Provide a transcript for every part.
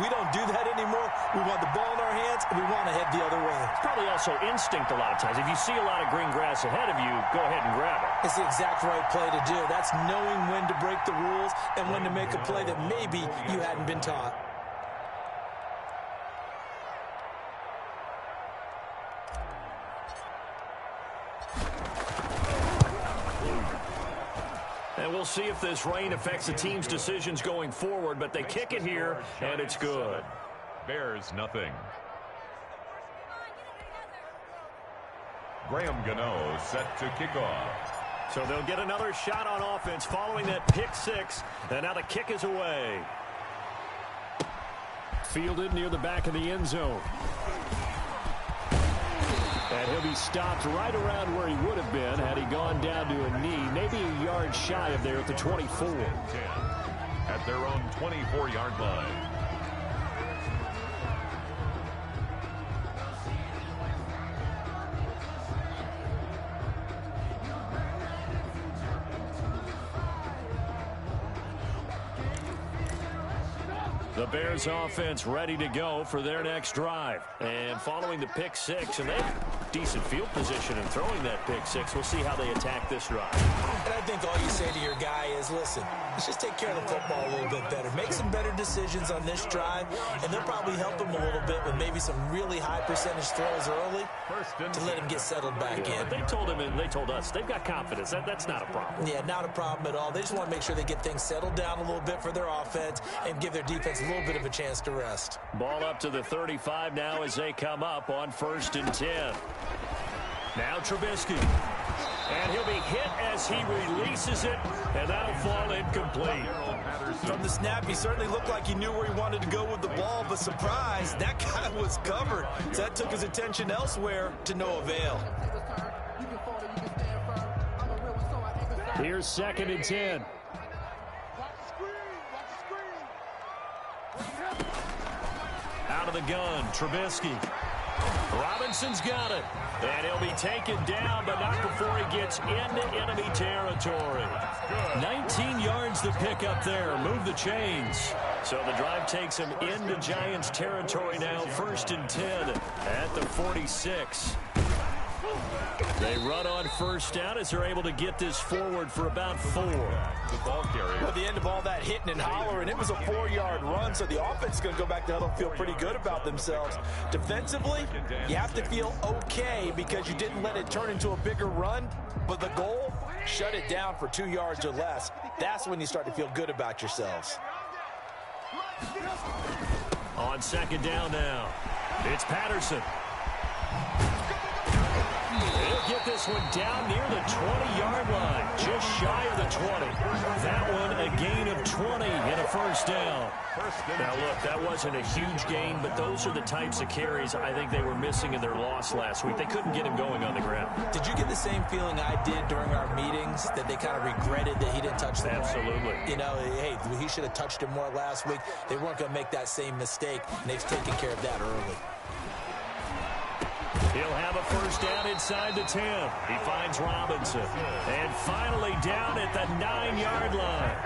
We don't do that anymore. We want the ball in our hands, and we want to head the other way. It's probably also instinct a lot of times. If you see a lot of green grass ahead of you, go ahead and grab it. It's the exact right play to do. That's knowing when to break the rules and when to make a play that maybe you hadn't been taught. And we'll see if this rain affects the team's decisions going forward, but they kick it here, and it's good. Bears nothing. Graham Gano set to kick off. So they'll get another shot on offense following that pick six, and now the kick is away. Fielded near the back of the end zone. And he'll be stopped right around where he would have been had he gone down to a knee, maybe a yard shy of there at the 24. 10 at their own 24-yard line. The Bears offense ready to go for their next drive. And following the pick six, and they have decent field position in throwing that pick six. We'll see how they attack this drive. And I think all you say to your guy is, listen, let's just take care of the football a little bit better. Make some better decisions on this drive, and they'll probably help him a little bit with maybe some really high percentage throws early to let him get settled back in. But they told him and they told us they've got confidence. That's not a problem. Yeah, not a problem at all. They just want to make sure they get things settled down a little bit for their offense and give their defense a little bit of a chance to rest. Ball up to the 35 now as they come up on 1st and 10. Now Trubisky. And he'll be hit as he releases it, and that'll fall incomplete. From the snap, he certainly looked like he knew where he wanted to go with the ball, but surprise, that guy was covered. So that took his attention elsewhere to no avail. Here's 2nd and 10. Out of the gun, Trubisky. Robinson's got it. And he'll be taken down, but not before he gets into enemy territory. 19 yards to pick up there. Move the chains. So the drive takes him into Giants territory now. 1st and 10 at the 46. They run on 1st down as they're able to get this forward for about 4. The ball carrier. At the end of all that hitting and hollering, it was a 4-yard run, so the offense is going to go back to huddle and feel pretty good about themselves. Defensively, you have to feel okay because you didn't let it turn into a bigger run, but the goal, shut it down for 2 yards or less. That's when you start to feel good about yourselves. On 2nd down now, it's Patterson. He'll get this one down near the 20-yard line, just shy of the 20. That one a gain of 20 and a 1st down. Now, look, that wasn't a huge gain, but those are the types of carries I think they were missing in their loss last week. They couldn't get him going on the ground. Did you get the same feeling I did during our meetings, that they kind of regretted that he didn't touch the ball? Absolutely. You know, hey, he should have touched him more last week. They weren't going to make that same mistake, and they've taken care of that early. He'll have a 1st down inside the 10. He finds Robinson. And finally down at the 9-yard line.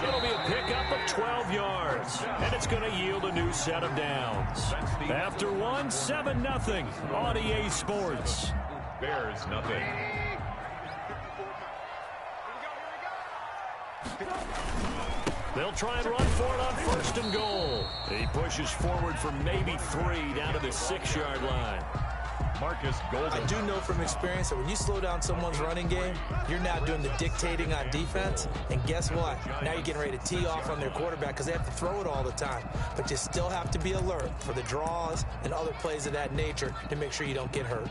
It'll be a pickup of 12 yards. And it's going to yield a new set of downs. After one, 7-0 on EA Sports. Bears nothing. They'll try and run for it on 1st and goal. He pushes forward for maybe 3 down to the 6-yard line. Marcus Golden. I do know from experience that when you slow down someone's running game, you're now doing the dictating on defense. And guess what? Now you're getting ready to tee off on their quarterback because they have to throw it all the time. But you still have to be alert for the draws and other plays of that nature to make sure you don't get hurt.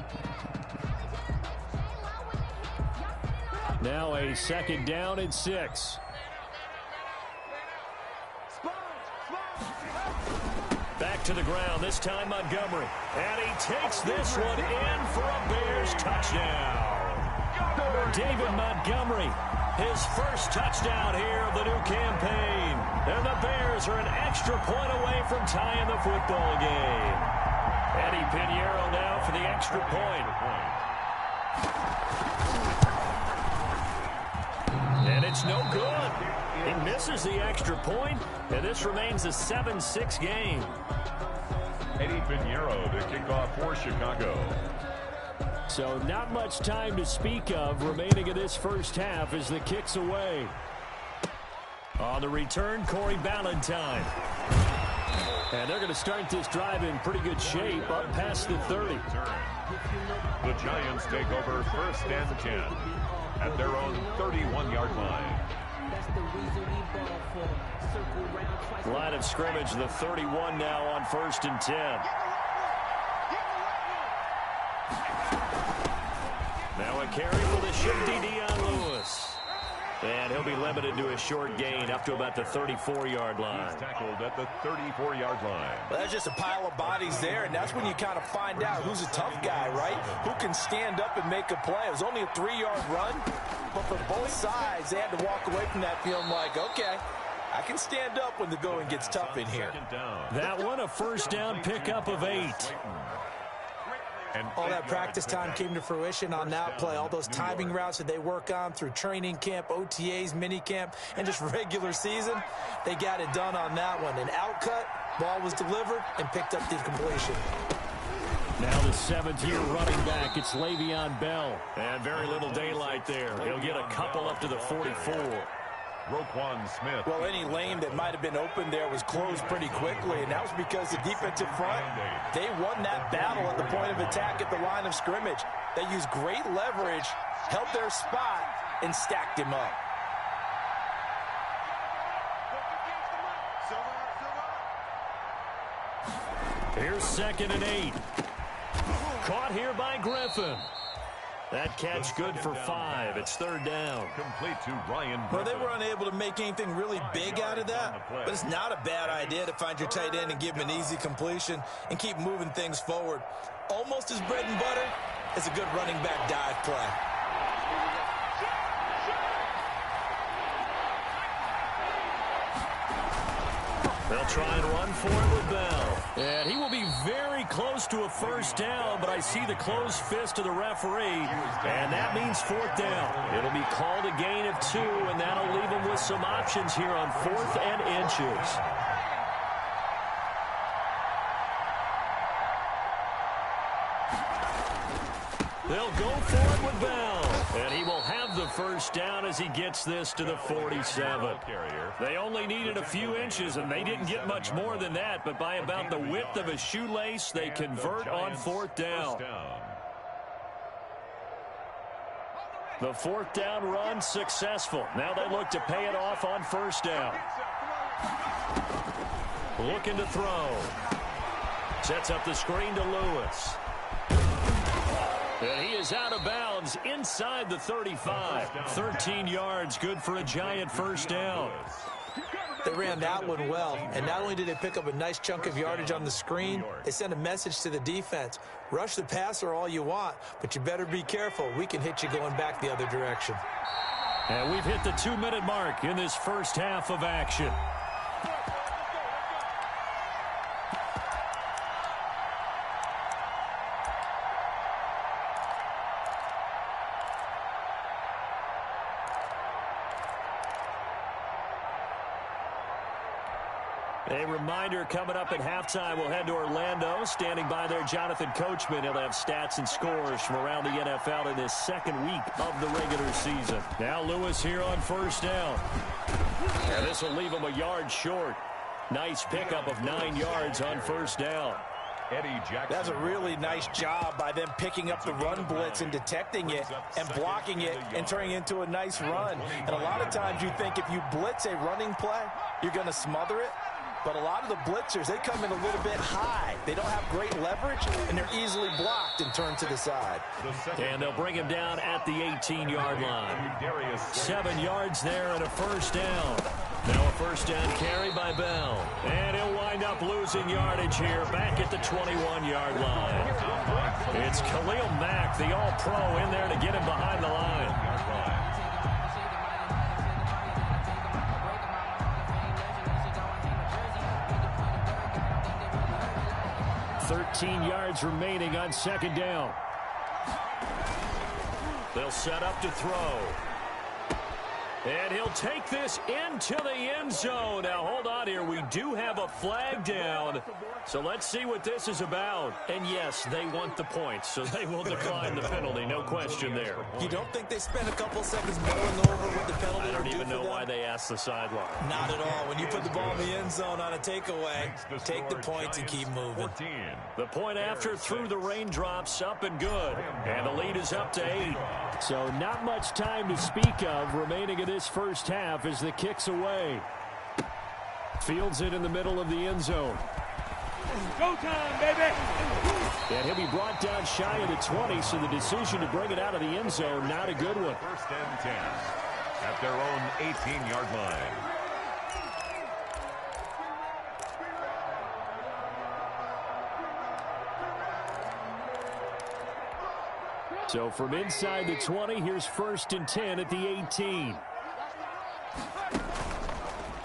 Now a 2nd down and 6. Back to the ground, this time Montgomery. And he takes this one in for a Bears touchdown. David Montgomery, his 1st touchdown here of the new campaign. And the Bears are an extra point away from tying the football game. Eddie Pinheiro now for the extra point. And it's no good. He misses the extra point, and this remains a 7-6 game. Eddie Pinheiro to kick off for Chicago. So not much time to speak of remaining in this first half as the kick's away. On the return, Corey Ballantyne. And they're going to start this drive in pretty good shape up past the 30. The Giants take over first and 10 at their own 31-yard line. Line of scrimmage, the 31 now on first and 10. Now a carry for the shifty Dion Lewis. And he'll be limited to a short gain up to about the 34-yard line. He's tackled at the 34-yard line. Well, that's just a pile of bodies there, and that's when you kind of find out who's a tough guy, right? Who can stand up and make a play. It was only a 3-yard run, but for both sides, they had to walk away from that feeling like, okay, I can stand up when the going gets tough in here. That one, a first down pickup of 8. All that practice time came to fruition on that play. All those timing routes that they work on through training camp, OTAs, minicamp, and just regular season, they got it done on that one. An outcut, ball was delivered, and picked up the completion. Now the 7th-year running back, it's Le'Veon Bell. And very little daylight there. He'll get a couple up to the 44. Roquan Smith. Well, any lane that might have been open there was closed pretty quickly, and that was because the defensive front, they won that battle at the point of attack at the line of scrimmage. They used great leverage, held their spot, and stacked him up. Here's 2nd and 8. Caught here by Griffin. That catch good for 5. It's 3rd down. Complete to Ryan. Well, they were unable to make anything really big out of that, but it's not a bad idea to find your tight end and give him an easy completion and keep moving things forward. Almost as bread and butter as a good running back dive play. They'll try and run for it with Bell. And he will be very close to a first down, but I see the closed fist of the referee, and that means 4th down. It'll be called a gain of 2, and that'll leave them with some options here on 4th and inches. They'll go for it with Bell. And he will have the first down as he gets this to the 47. They only needed a few inches, and they didn't get much more than that. But by about the width of a shoelace, they convert on 4th down. The 4th down run successful. Now they look to pay it off on first down. Looking to throw. Sets up the screen to Lewis. And he is out of bounds inside the 35. 13 yards, good for a Giant first down. They ran that one well, and not only did they pick up a nice chunk of yardage on the screen, they sent a message to the defense. Rush the passer all you want, but you better be careful. We can hit you going back the other direction. And we've hit the 2-minute mark in this first half of action. A reminder coming up at halftime, we'll head to Orlando. Standing by there, Jonathan Coachman. He'll have stats and scores from around the NFL in this 2nd week of the regular season. Now Lewis here on first down. And this will leave him a yard short. Nice pickup of 9 yards on first down. Eddie Jackson. That's a really nice job by them picking up the run blitz and detecting it and blocking it and turning it into a nice run. And a lot of times you think if you blitz a running play, you're going to smother it. But a lot of the blitzers, they come in a little bit high. They don't have great leverage, and they're easily blocked and turned to the side. And they'll bring him down at the 18-yard line. 7 yards there and a first down. Now a first down carry by Bell. And he'll wind up losing yardage here back at the 21-yard line. It's Khalil Mack, the all-pro, in there to get him behind the line. 13 yards remaining on 2nd down. They'll set up to throw. And he'll take this into the end zone. Now, hold on here. We do have a flag down. So let's see what this is about. And, yes, they want the points, so they will decline the penalty. No question there. You don't think they spent a couple seconds mulling over what the penalty I don't even know them? why they asked the sideline. Not at all. When you put the ball in the end zone on a takeaway, take the points and keep moving. The point after through the raindrops, up and good. And the lead is up to 8. So not much time to speak of remaining in this first half as the kick's away. Fields it in the middle of the end zone. Go time, baby! And he'll be brought down shy of the 20, so the decision to bring it out of the end zone, not a good one. First and 10 at their own 18-yard line. So from inside the 20, here's first and 10 at the 18.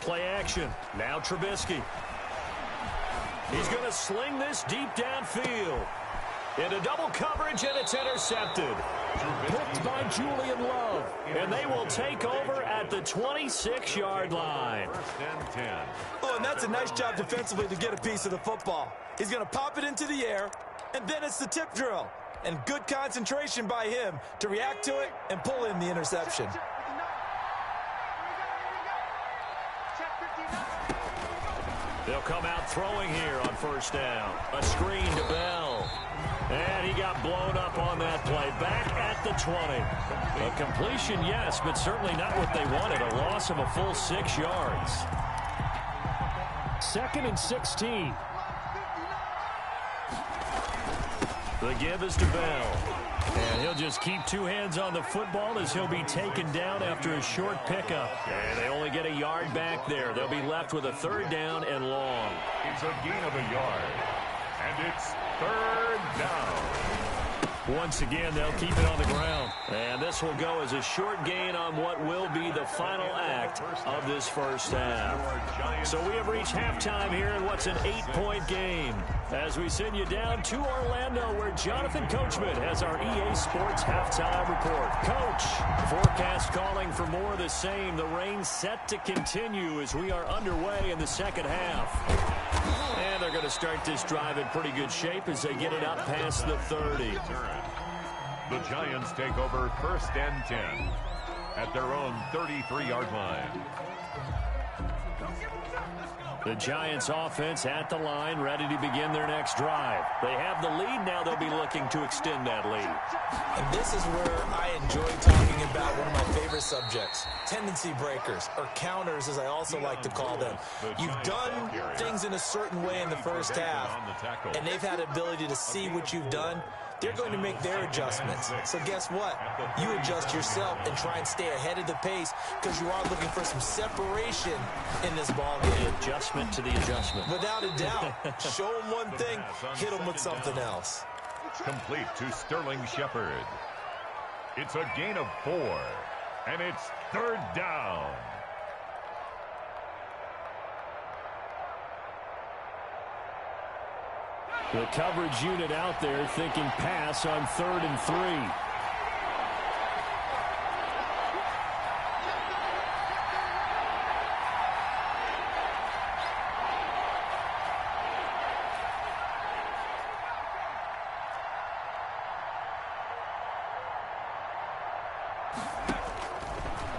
Play action. Now Trubisky. He's going to sling this deep downfield. Into double coverage, and it's intercepted. Picked by Julian Love. And they will take over at the 26-yard line. First and 10. Oh, and that's a nice job defensively to get a piece of the football. He's going to pop it into the air, and then it's the tip drill. And good concentration by him to react to it and pull in the interception. They'll come out throwing here on first down. A screen to Bell. And he got blown up on that play. Back at the 20. A completion, yes, but certainly not what they wanted. A loss of a full 6 yards. 2nd and 16. The give is to Bell. And he'll just keep 2 hands on the football as he'll be taken down after a short pickup. And they only get a yard back there. They'll be left with a 3rd down and long. It's a gain of a yard. And it's 3rd down. Once again, they'll keep it on the ground. And this will go as a short gain on what will be the final act of this first half. So we have reached halftime here in what's an 8-point game. As we send you down to Orlando, where Jonathan Coachman has our EA Sports halftime report. Coach, forecast calling for more of the same. The rain set to continue as we are underway in the second half. And they're going to start this drive in pretty good shape as they get it up past the 30. The Giants take over first and 10 at their own 33-yard line. The Giants offense at the line, ready to begin their next drive. They have the lead. Now they'll be looking to extend that lead. And this is where I enjoy talking about one of my favorite subjects, tendency breakers, or counters as I also like to call them. You've done things in a certain way in the first half, and they've had the ability to see what you've done. They're going to make their adjustments. So guess what? You adjust yourself and try and stay ahead of the pace because you are looking for some separation in this ball game. Adjustment to the adjustment. Without a doubt. Show them one thing, hit them with something else. Complete to Sterling Shepard. It's a gain of 4, and it's 3rd down. The coverage unit out there thinking pass on 3rd and 3.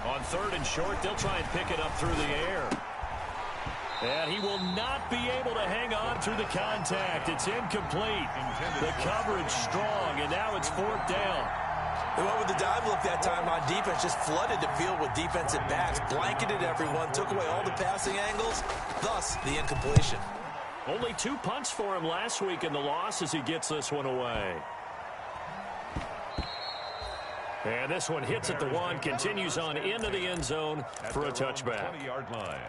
On 3rd and short, they'll try and pick it up through the air. And he will not be able to hang on through the contact. It's incomplete. The coverage strong, and now it's 4th down. They went with the dive look that time on defense, just flooded the field with defensive backs, blanketed everyone, took away all the passing angles, thus the incompletion. Only 2 punts for him last week in the loss as he gets this one away. And this one hits at the 1, continues on into the end zone for a touchback. 20-yard line.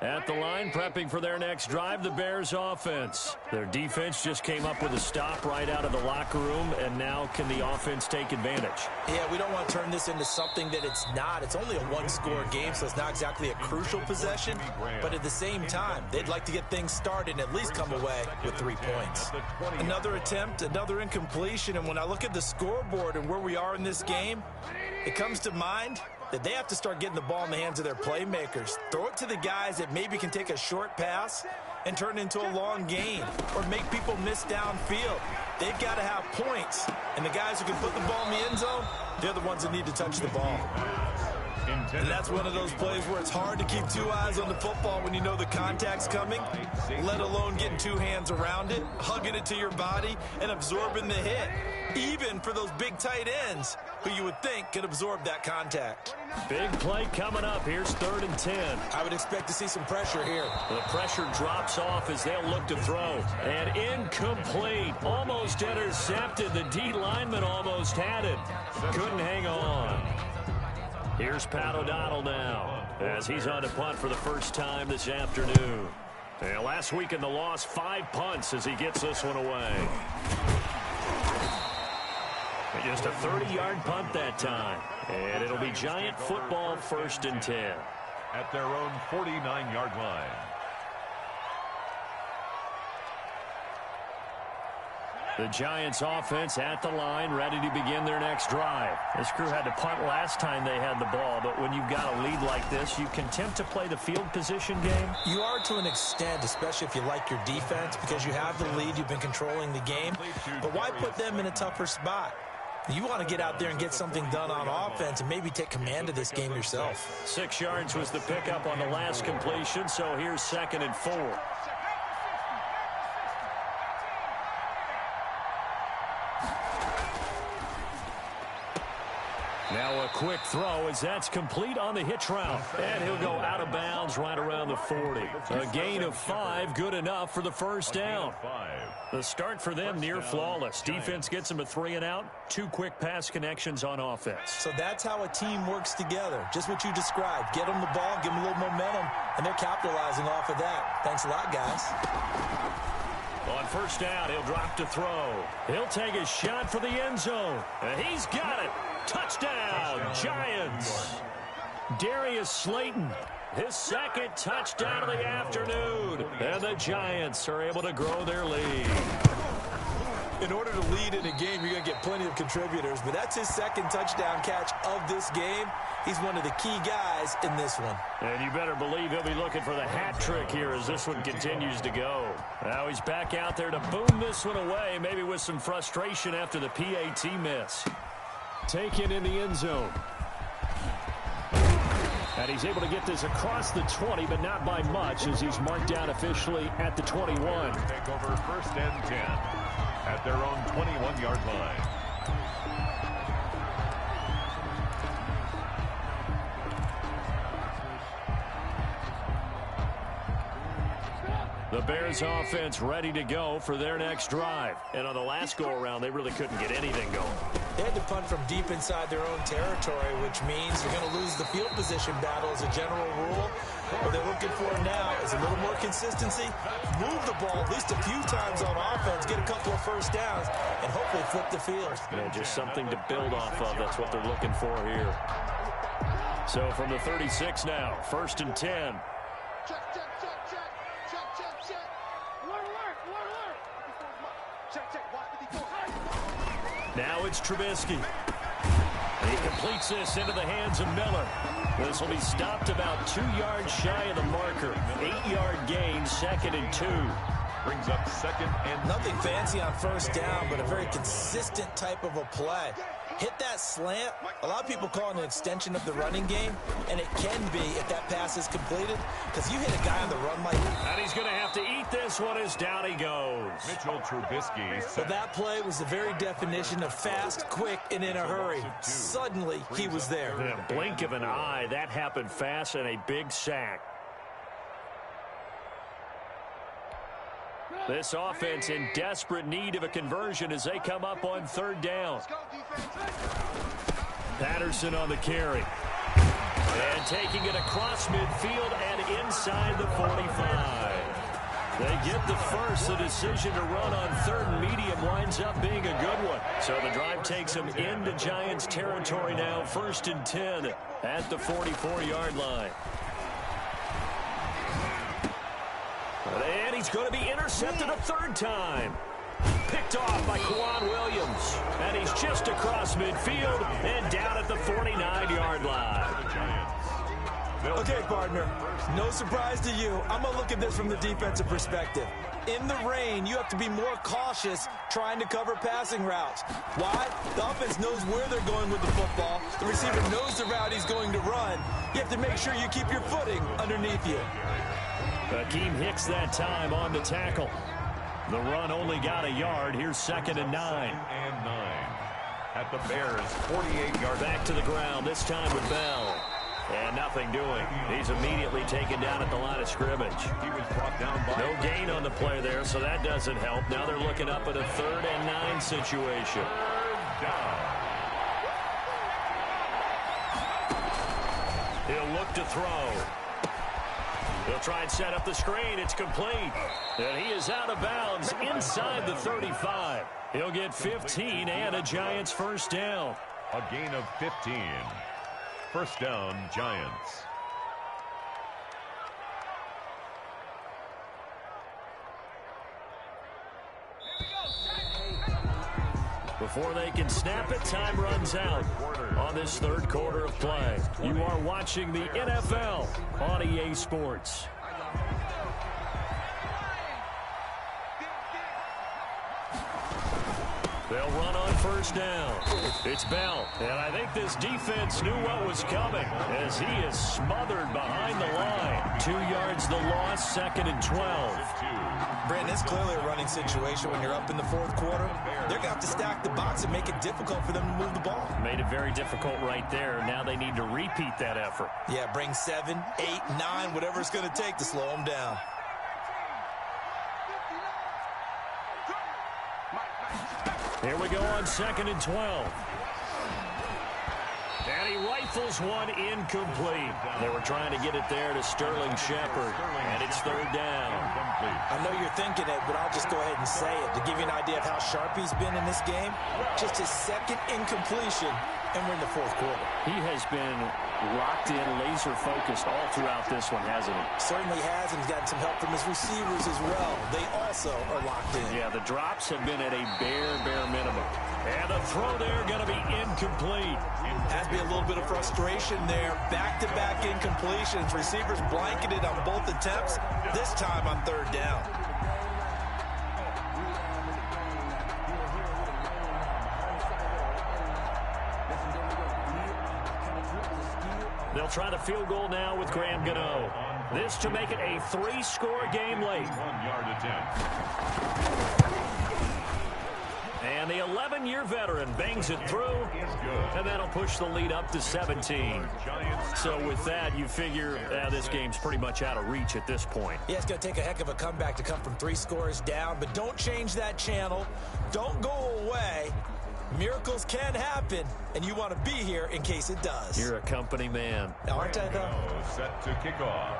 At the line, prepping for their next drive, the Bears offense. Their defense just came up with a stop right out of the locker room, and now can the offense take advantage? Yeah, we don't want to turn this into something that it's not. It's only a one-score game, so it's not exactly a crucial possession. But at the same time, they'd like to get things started and at least come away with 3 points. Another attempt, another incompletion, and when I look at the scoreboard and where we are in this game, it comes to mind that they have to start getting the ball in the hands of their playmakers. Throw it to the guys that maybe can take a short pass and turn it into a long gain or make people miss downfield. They've got to have points, and the guys who can put the ball in the end zone, they're the ones that need to touch the ball. And that's one of those plays where it's hard to keep 2 eyes on the football when you know the contact's coming, let alone getting 2 hands around it, hugging it to your body, and absorbing the hit, even for those big tight ends who you would think could absorb that contact. Big play coming up. Here's 3rd and 10. I would expect to see some pressure here. The pressure drops off as they'll look to throw. And incomplete. Almost intercepted. The D lineman almost had it. Couldn't hang on. Here's Pat O'Donnell now as he's on to punt for the first time this afternoon. And last week in the loss, 5 punts as he gets this one away. Just a 30-yard punt that time. And it'll be Giant football 1st and 10. At their own 49-yard line. The Giants offense at the line, ready to begin their next drive. This crew had to punt last time they had the ball, but when you've got a lead like this, you can attempt to play the field position game. You are to an extent, especially if you like your defense, because you have the lead, you've been controlling the game. But why put them in a tougher spot? You want to get out there and get something done on offense and maybe take command of this game yourself. 6 yards was the pickup on the last completion, so here's 2nd and 4. Now a quick throw as that's complete on the hitch route. And he'll go out of bounds right around the 40. A gain of 5, good enough for the first down. The start for them near flawless. Defense gets them a 3 and out. 2 quick pass connections on offense. So that's how a team works together. Just what you described. Get them the ball, give them a little momentum, and they're capitalizing off of that. Thanks a lot, guys. On first down, he'll drop to throw. He'll take a shot for the end zone. And he's got it. Touchdown, Giants. Darius Slayton, his 2nd touchdown of the afternoon. And the Giants are able to grow their lead. In order to lead in a game, you're going to get plenty of contributors, but that's his 2nd touchdown catch of this game. He's one of the key guys in this one. And you better believe he'll be looking for the hat trick here as this one continues to go. Now he's back out there to boom this one away, maybe with some frustration after the PAT miss. Taken in the end zone. And he's able to get this across the 20, but not by much as he's marked down officially at the 21. Take over 1st and 10 at their own 21-yard line. The Bears offense ready to go for their next drive. And on the last go-around, they really couldn't get anything going. They had to punt from deep inside their own territory, which means you're going to lose the field position battle as a general rule. What they're looking for now is a little more consistency, move the ball at least a few times on offense, get a couple of first downs, and hopefully flip the field. Yeah, just something to build off of. That's what they're looking for here. So from the 36 now, 1st and 10. Now it's Trubisky. He completes this into the hands of Miller. This will be stopped about 2 yards shy of the marker. 8-yard gain, 2nd and 2. Brings up 2nd and nothing fancy on first down, but a very consistent type of a play. Hit that slant. A lot of people call it an extension of the running game, and it can be if that pass is completed, because you hit a guy on the run like that. And he's going to have to eat this one as down he goes. Mitchell Trubisky. But that play was the very definition of fast, quick, and in a hurry. Suddenly, he was there. In a blink of an eye, that happened fast and a big sack. This offense in desperate need of a conversion as they come up on 3rd down. Patterson on the carry. And taking it across midfield and inside the 45. They get the first. The decision to run on third and medium winds up being a good one. So the drive takes them into Giants territory now. 1st and 10 at the 44-yard line. And he's going to be intercepted a third time. Picked off by Kwan Williams. And he's just across midfield and down at the 49-yard line. Okay, partner, no surprise to you. I'm going to look at this from the defensive perspective. In the rain, you have to be more cautious trying to cover passing routes. Why? The offense knows where they're going with the football. The receiver knows the route he's going to run. You have to make sure you keep your footing underneath you. Akeem Hicks that time on the tackle. The run only got a yard. Here's 2nd and 9. 2nd and 9 at the Bears' 48-yard. Back to the ground, this time with Bell. And nothing doing. He's immediately taken down at the line of scrimmage. He was brought down by no gain on the play there, so that doesn't help. Now they're looking up at a 3rd and 9 situation. He'll look to throw. He'll try and set up the screen. It's complete. And he is out of bounds inside the 35. He'll get 15 and a Giants first down. A gain of 15. First down, Giants. Before they can snap it, time runs out on this 3rd quarter of play. You are watching the NFL on EA Sports. They'll run on first down. It's Bell. And I think this defense knew what was coming as he is smothered behind the line. 2 yards the loss, 2nd and 12. Brandon, it's clearly a running situation when you're up in the 4th quarter. They're going to have to stack the box and make it difficult for them to move the ball. Made it very difficult right there. Now they need to repeat that effort. Yeah, bring 7, 8, 9, whatever it's going to take to slow them down. Here we go on 2nd and 12. And he rifles one incomplete. They were trying to get it there to Sterling Shepard, and it's 3rd down. I know you're thinking it, but I'll just go ahead and say it. To give you an idea of how sharp he's been in this game, just his 2nd incompletion, and we're in the 4th quarter. He has been locked in, laser-focused all throughout this one, hasn't he? Certainly has, and he's gotten some help from his receivers as well. They also are locked in. Yeah, the drops have been at a bare minimum. And the throw there going to be incomplete. Has been a little bit of frustration there. Back-to-back incompletions. Receivers blanketed on both attempts, this time on 3rd down. They'll try the field goal now with Graham Gano. This to make it a 3-score game late. 1-yard attempt. And the 11-year veteran bangs it through, and that'll push the lead up to 17. So with that, you figure this game's pretty much out of reach at this point. Yeah, it's going to take a heck of a comeback to come from 3 scores down, but don't change that channel. Don't go away. Miracles can happen, and you want to be here in case it does. You're a company man. Aren't I, though? Set to kick off.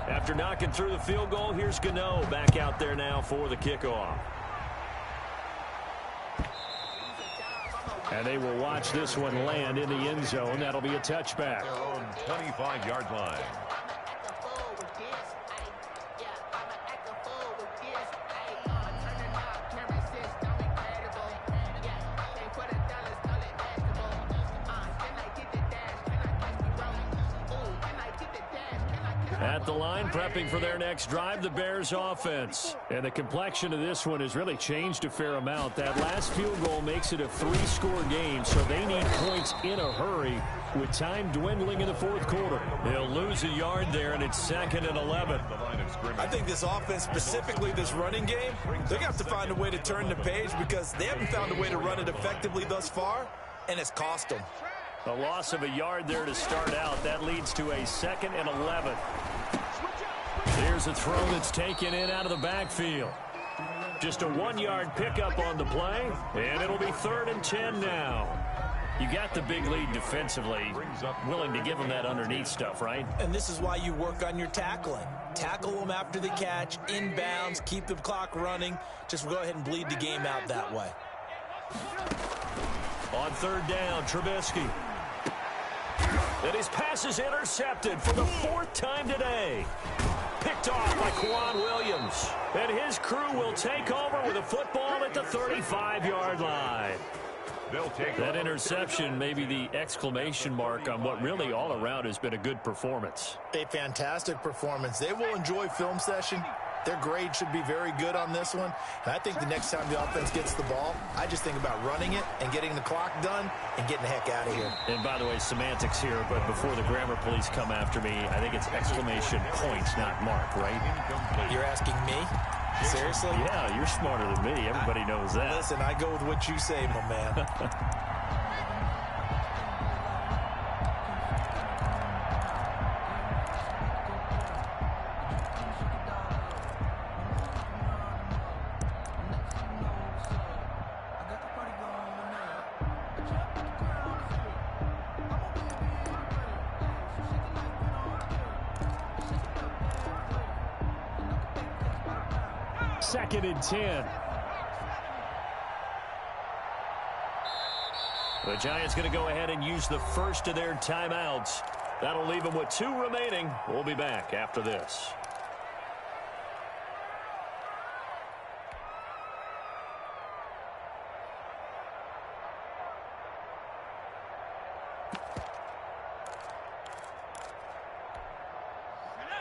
After knocking through the field goal, here's Gano back out there now for the kickoff. And they will watch this one land in the end zone. That'll be a touchback. Their own 25-yard line. At the line, prepping for their next drive, the Bears offense. And the complexion of this one has really changed a fair amount. That last field goal makes it a 3-score game, so they need points in a hurry with time dwindling in the 4th quarter. They'll lose a yard there, and it's 2nd and 11. I think this offense, specifically this running game, they're going to have to find a way to turn the page because they haven't found a way to run it effectively thus far, and it's cost them. A loss of a yard there to start out. That leads to a 2nd and 11. Here's a throw that's taken in out of the backfield. Just a 1-yard pickup on the play, and it'll be 3rd and 10 now. You got the big lead defensively, willing to give them that underneath stuff, right? And this is why you work on your tackling. Tackle them after the catch, inbounds, keep the clock running. Just go ahead and bleed the game out that way. On 3rd down, Trubisky. And his pass is intercepted for the 4th time today. Picked off by Quan Williams. And his crew will take over with a football at the 35-yard line. That interception may be the exclamation mark on what really all around has been a good performance. A fantastic performance. They will enjoy film session. Their grade should be very good on this one. And I think the next time the offense gets the ball, I just think about running it and getting the clock done and getting the heck out of here. And by the way, semantics here, but before the grammar police come after me, I think it's exclamation points, not mark, right? You're asking me? Seriously? Yeah, you're smarter than me. Everybody knows that. Listen, I go with what you say, my man. Second and 10. The Giants going to go ahead and use the first of their timeouts. That'll leave them with 2 remaining. We'll be back after this.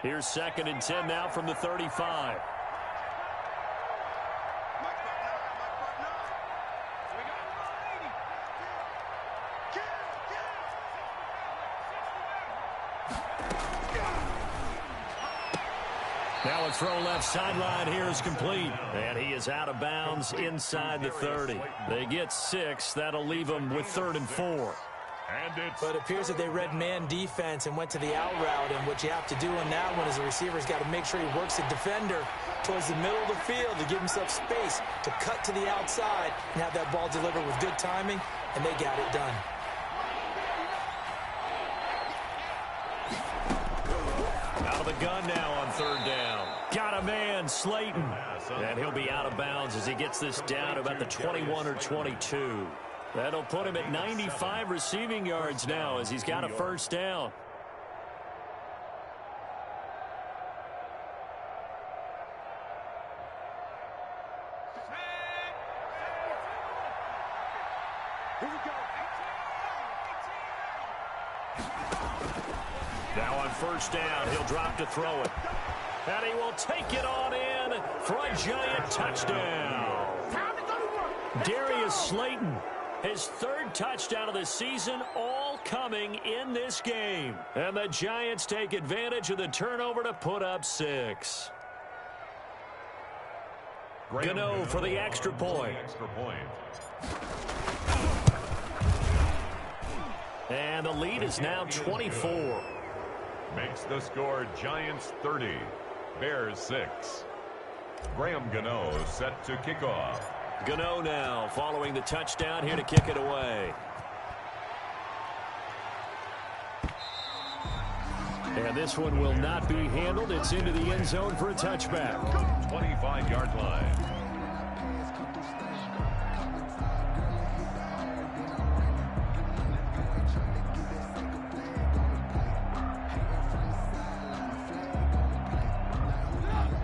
Here's 2nd and 10 now from the 35. Now a throw left sideline here is complete. And he is out of bounds inside the 30. They get 6. That'll leave them with 3rd and 4. But it appears that they read man defense and went to the out route. And what you have to do on that one is the receiver's got to make sure he works the defender towards the middle of the field to give himself space to cut to the outside and have that ball delivered with good timing. And they got it done. Out of the gun now on 3rd down. Got a man, Slayton. And he'll be out of bounds as he gets this down to about the 21 or 22. That'll put him at 95 receiving yards now as he's got a 1st down. Now on 1st down, he'll drop to throw it. And he will take it on in for a Giant touchdown. Darius Slayton, his 3rd touchdown of the season, all coming in this game. And the Giants take advantage of the turnover to put up 6. Gano for the extra point. And the lead is now 24. Makes the score Giants 30, Bears 6. Graham Gano set to kick off. Gano now following the touchdown here to kick it away. And this one will not be handled. It's into the end zone for a touchback. 25-yard line.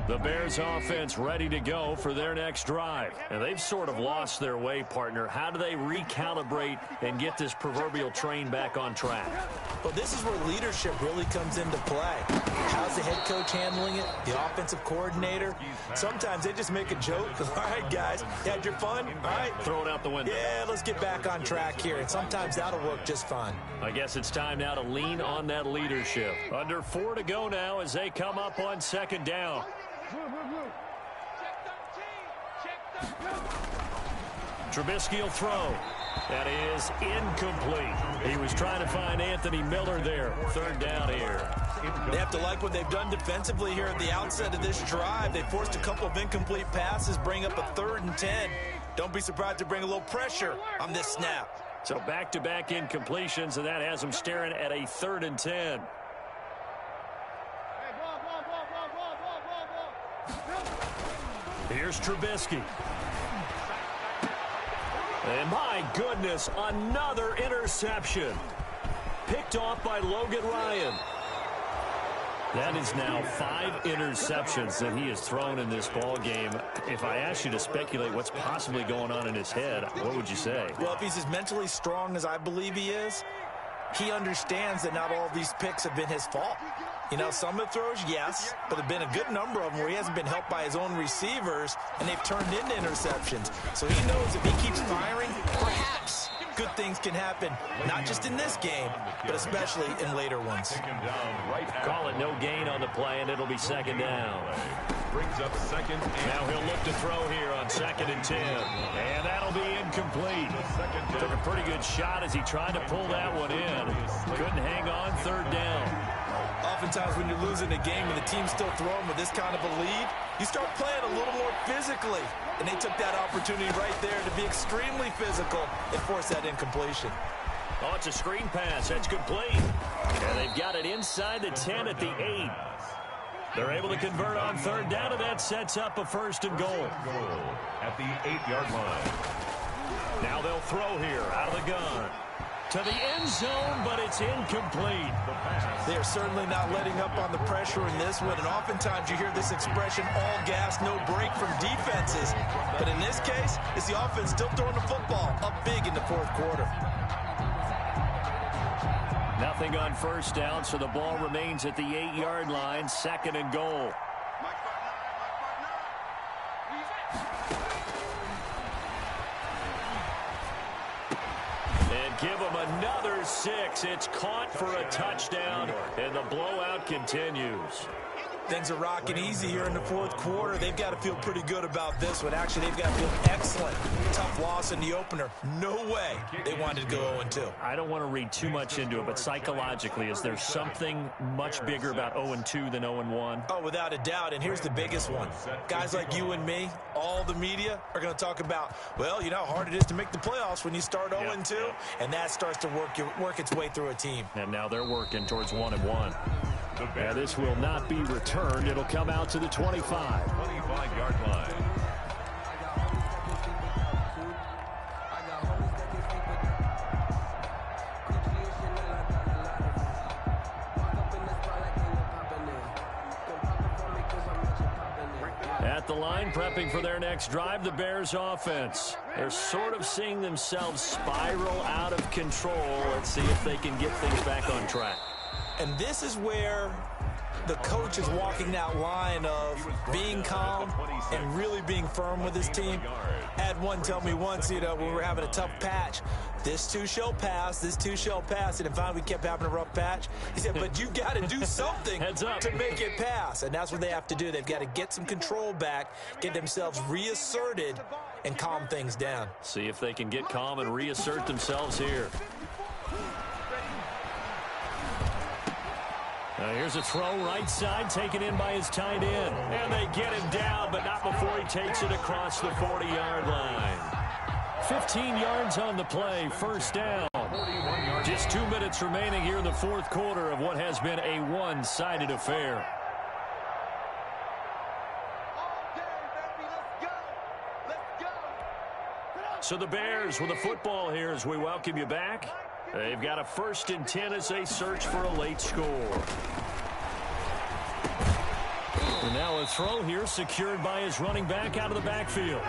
The Bears offense ready to go for their next drive. And they've sort of lost their way, partner. How do they recalibrate and get this proverbial train back on track? Well, this is where leadership really comes into play. How's the head coach handling it? The offensive coordinator? Sometimes they just make a joke. All right, guys, you had your fun? All right. Throw it out the window. Yeah, let's get back on track here. And sometimes that'll work just fine. I guess it's time now to lean on that leadership. Under 4 to go now as they come up on 2nd down. Trubisky will throw. That is incomplete. He was trying to find Anthony Miller there. Third down here. They have to like what they've done defensively here at the outset of this drive. They forced a couple of incomplete passes, bring up a 3rd and 10. Don't be surprised to bring a little pressure on this snap. So back-to-back incompletions, and that has them staring at a 3rd and 10. Here's Trubisky. And my goodness, another interception. Picked off by Logan Ryan. That is now 5 interceptions that he has thrown in this ball game. If I asked you to speculate what's possibly going on in his head, what would you say? Well, if he's as mentally strong as I believe he is, he understands that not all of these picks have been his fault. You know, some of the throws, yes, but there have been a good number of them where he hasn't been helped by his own receivers, and they've turned into interceptions. So he knows if he keeps firing, perhaps good things can happen, not just in this game, but especially in later ones. Call it no gain on the play, and it'll be 2nd down. Brings up 2nd. Now he'll look to throw here on 2nd and 10. And that'll be incomplete. Took a pretty good shot as he tried to pull that one in. Couldn't hang on. 3rd down. Oftentimes when you're losing a game and the team's still throwing with this kind of a lead, you start playing a little more physically. And they took that opportunity right there to be extremely physical and force that incompletion. Oh, it's a screen pass. That's complete. And they've got it inside the 10 at the 8. They're able to convert on 3rd down, and that sets up a 1st and goal. At the 8-yard line. Now they'll throw here out of the gun. To the end zone, but it's incomplete. They are certainly not letting up on the pressure in this one, and oftentimes you hear this expression, all gas, no break from defenses. But in this case, it's the offense still throwing the football up big in the 4th quarter. Nothing on 1st down, so the ball remains at the 8-yard line, 2nd and goal. And give them another 6. It's caught for a touchdown, and the blowout continues. Things are rocking easy here in the 4th quarter. They've got to feel pretty good about this one. Actually, they've got to feel excellent. Tough loss in the opener. No way they wanted to go 0-2. I don't want to read too much into it, but psychologically, is there something much bigger about 0-2 than 0-1? Oh, without a doubt, and here's the biggest one. Guys like you and me, all the media, are going to talk about, well, you know how hard it is to make the playoffs when you start 0-2, and that starts to work its way through a team. And now they're working towards 1-1. And this will not be returned. It'll come out to the 25. 25-yard line. At the line, prepping for their next drive, the Bears offense. They're sort of seeing themselves spiral out of control. Let's see if they can get things back on track. And this is where the coach is walking that line of being calm and really being firm with his team. Had one tell me once, you know, when we were having a tough patch, this too shall pass, this too shall pass. And finally we kept having a rough patch. He said, but you got to do something to make it pass. And that's what they have to do. They've got to get some control back, get themselves reasserted, and calm things down. See if they can get calm and reassert themselves here. Here's a throw right side, taken in by his tight end. And they get him down, but not before he takes it across the 40-yard line. 15 yards on the play, 1st down. Just 2 minutes remaining here in the 4th quarter of what has been a one-sided affair. So the Bears with the football here as we welcome you back. They've got a 1st and 10 as they search for a late score. And now a throw here secured by his running back out of the backfield.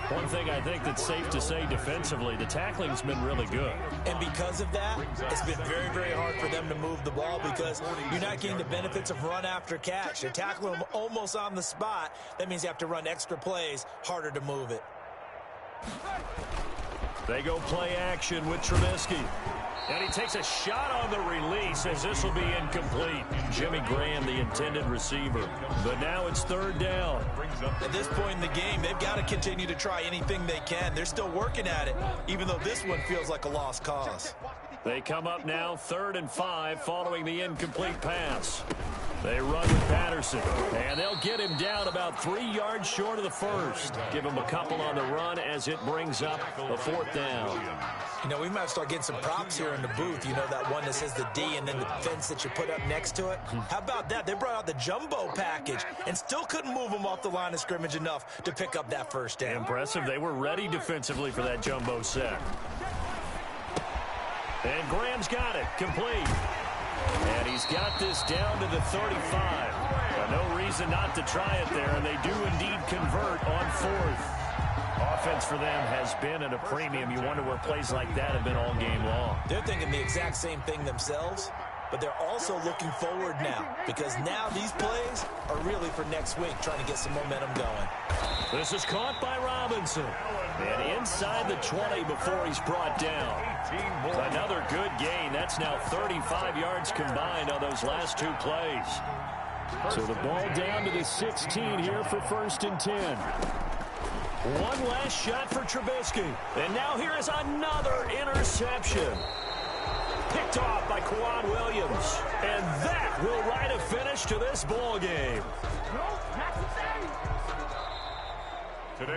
One thing I think that's safe to say defensively, the tackling's been really good. And because of that, it's been very, very hard for them to move the ball because you're not getting the benefits of run after catch. You're tackling them almost on the spot. That means you have to run extra plays, harder to move it. They go play action with Trubisky. And he takes a shot on the release as this will be incomplete. Jimmy Graham, the intended receiver. But now it's third down. At this point in the game, they've got to continue to try anything they can. They're still working at it, even though this one feels like a lost cause. They come up now 3rd and 5 following the incomplete pass. They run with Patterson, and they'll get him down about 3 yards short of the first. Give him a couple on the run as it brings up a 4th down. You know, we might start getting some props here in the booth. You know, that one that says the D and then the fence that you put up next to it? How about that? They brought out the jumbo package and still couldn't move them off the line of scrimmage enough to pick up that first down. Impressive. They were ready defensively for that jumbo set. And Graham's got it. Complete. And he's got this down to the 35. But no reason not to try it there, and they do indeed convert on 4th. Offense for them has been at a premium. You wonder where plays like that have been all game long. They're thinking the exact same thing themselves, but they're also looking forward now, because now these plays are really for next week, trying to get some momentum going. This is caught by Robinson. And inside the 20 before he's brought down. Another good gain. That's now 35 yards combined on those last 2 plays. So the ball down to the 16 here for 1st and 10. One last shot for Trubisky. And now here is another interception. Picked off by Kwan Williams. And that will write a finish to this ball game.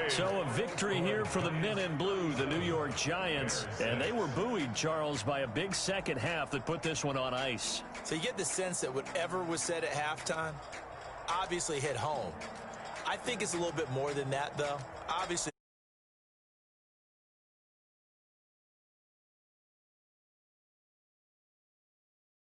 So a victory here for the men in blue, the New York Giants. And they were buoyed, Charles, by a big second half that put this one on ice. So you get the sense that whatever was said at halftime obviously hit home. I think it's a little bit more than that, though. Obviously.